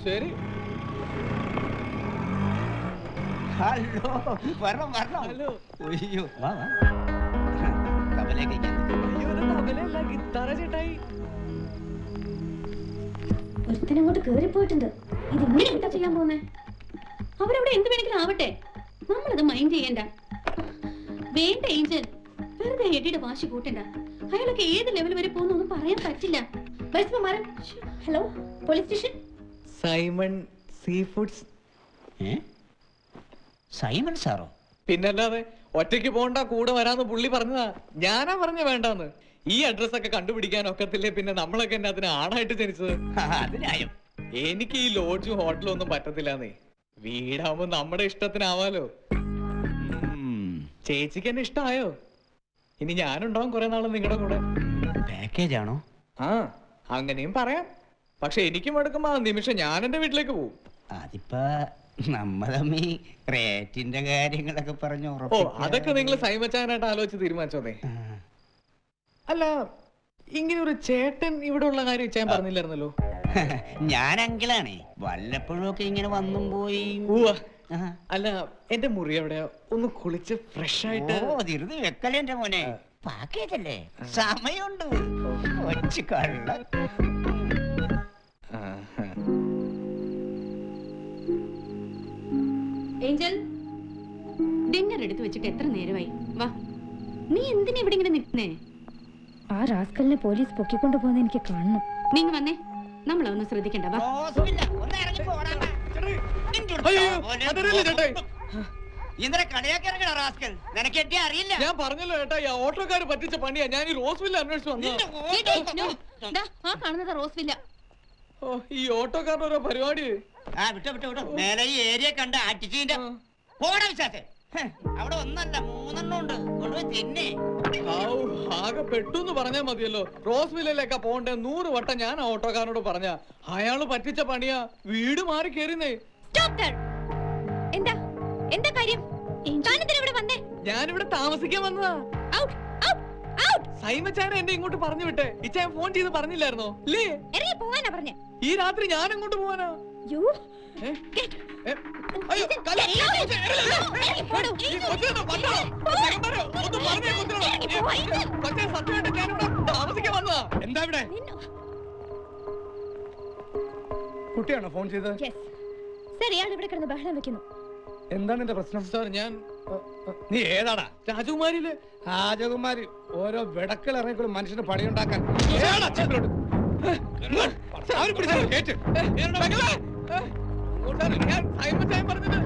ശരി. ഹലോ, വരണം വരണം. ഹലോ. അയ്യോ, വാ വാ. തബല കഴിക്കാൻ. അയ്യോ, ഇത് തബലയല്ല, ഗിത്താറ ചേട്ടായി. ഒരുത്തനങ്ങോട്ട് കേറിപ്പോയിട്ടുണ്ട്. ഇത് ഇങ്ങനെ എന്താ ചെയ്യാൻ പോകുന്നേ? അവരവിടെ എന്ത് വേണമെങ്കിലും ആവട്ടെ, നമ്മളത് മൈൻഡ് ചെയ്യണ്ട. വേണ്ട ഏഞ്ചൽ, വെറുതെ എഡിയുടെ വാശി കൂട്ടണ്ട. അയാളൊക്കെ ഏത് ലെവൽ വരെ പോകുന്നൊന്നും പറയാൻ പറ്റില്ല. Hello, police station. Simon sea foods. Simon സാറോ? പിന്നല്ലാതെ, ഒറ്റയ്ക്ക് പോണ്ട, കൂടെ വരാന്ന് പുള്ളി പറഞ്ഞതാ. ഞാനാ പറഞ്ഞ വേണ്ടാന്ന്. ഈ അഡ്രസ് ഒക്കെ കണ്ടുപിടിക്കാൻ ഒക്കത്തില്ലേ, പിന്നെ നമ്മളൊക്കെ എന്നെ അതിന് ആണായിട്ട് ജനിച്ചത്. അതിനായും എനിക്ക് ഈ ലോഡ്ജും ഹോട്ടലും ഒന്നും പറ്റത്തില്ലാന്നേ. വീടാവുമ്പോ നമ്മുടെ ഇഷ്ടത്തിനാവാലോ. ചേച്ചിക്ക് എന്നെ ഇഷ്ടമായോ? ഇനി ഞാനുണ്ടാവും കുറെ നാള് നിങ്ങളുടെ കൂടെ. പാക്കേജ് ആണോ? ആ, അങ്ങനെയും പറയാം. പക്ഷെ എനിക്കും എടുക്കുമ്പോ ആ നിമിഷം ഞാൻ എന്റെ വീട്ടിലേക്ക് പോകും. അതിപ്പോ നമ്മളമ്മീ റേറ്റിന്റെ കാര്യങ്ങളൊക്കെ പറഞ്ഞു. ഓ, അതൊക്കെ നിങ്ങൾ സൈമച്ചാനായിട്ട് ആലോചിച്ച് തീരുമാനിച്ചോന്നേ. അല്ല, ഇങ്ങനെ ഒരു ചേട്ടൻ ഇവിടെ ഉള്ള കാര്യം ഞാൻ പറഞ്ഞില്ലായിരുന്നല്ലോ. ഞാൻ അങ്കിളാണേ, വല്ലപ്പോഴും ഒക്കെ ഇങ്ങനെ വന്നും പോയി. അല്ല, എന്റെ മുറി എവിടെയാ? ഒന്ന് കുളിച്ച് ഫ്രഷ് ആയിട്ട്. ധൃതി വെക്കലേ എന്റെ മോനെ, പാക്കേജ് അല്ലേ, സമയമുണ്ട്. കൊച്ചു കള്ള. ഏഞ്ചൽ, ഡിന്നർ എടുത്തു വെച്ചിട്ട് എത്ര നേരമായി? വാ. നീ എന്തിനാ ഇവിടെ ഇങ്ങനെ നിൽക്കുന്നേ? ആ റാസ്കലിനെ പോലീസ് പൊക്കിക്കൊണ്ടു പോകുന്ന എനിക്ക് കാണണം. നീങ്ങ വന്നേ, നമ്മളൊന്നും ശ്രദ്ധിക്കണ്ട. വാ. ഞാൻ പറഞ്ഞല്ലോ ചേട്ടാ, ഈ ഓട്ടോക്കാര് പറ്റിച്ച പണിയാ. ഞാൻ ഈ റോസ്വില്ല അന്വേഷിച്ചു വന്നു. ആ കാണുന്നത് റോസ്വില്ല. ഓ, ഈ ഓട്ടോക്കാരുടെ ഓരോ പരിപാടി. മേലെ ഈ ഏരിയ കണ്ട അടിച്ചിന്റെ അവിടെ ഒന്നല്ല 3 എണ്ണം ഉണ്ട്. കൊണ്ടുപോയി തിന്നെ. ആകെ പെട്ടൂന്ന് പറഞ്ഞാ മതിയല്ലോ. റോസ്വില്ലിലേക്കാ പോണ്ടേ 100 വട്ടം ഞാൻ ആ ഓട്ടോക്കാരനോട് പറഞ്ഞ. അയാള് പറ്റിച്ച പണിയാ. വീട് മാറി കേറിന്നേ. എന്താ എന്താ കാര്യം? ഞാനിവിടെ താമസിക്കാൻ വന്നതാ. സൈമച്ചാനെ എന്നെ ഇങ്ങോട്ട് പറഞ്ഞു വിട്ടെ. ഇച്ചാൻ ഫോൺ ചെയ്ത് പറഞ്ഞില്ലായിരുന്നോ? ഇല്ലേ? ഈ രാത്രി ഞാൻ അങ്ങോട്ട് പോവാനാ. താമസിക്കാൻ വന്നതാ. എന്താ ഇവിടെ? കുട്ടിയാണോ ഫോൺ ചെയ്തത്? ഇവിടെ കിടന്ന് ബഹളം വെക്കുന്നു. എന്താണ് എന്റെ പ്രശ്നം? സാർ, ഞാൻ നീ ഏതാടാ? രാജകുമാരിയില്. രാജകുമാരി ഓരോ വിടക്കൾ ഇറങ്ങിക്കൂടി മനുഷ്യന് പണിയുണ്ടാക്കാൻ. ഞാൻ സൈമച്ചാൻ പറഞ്ഞത്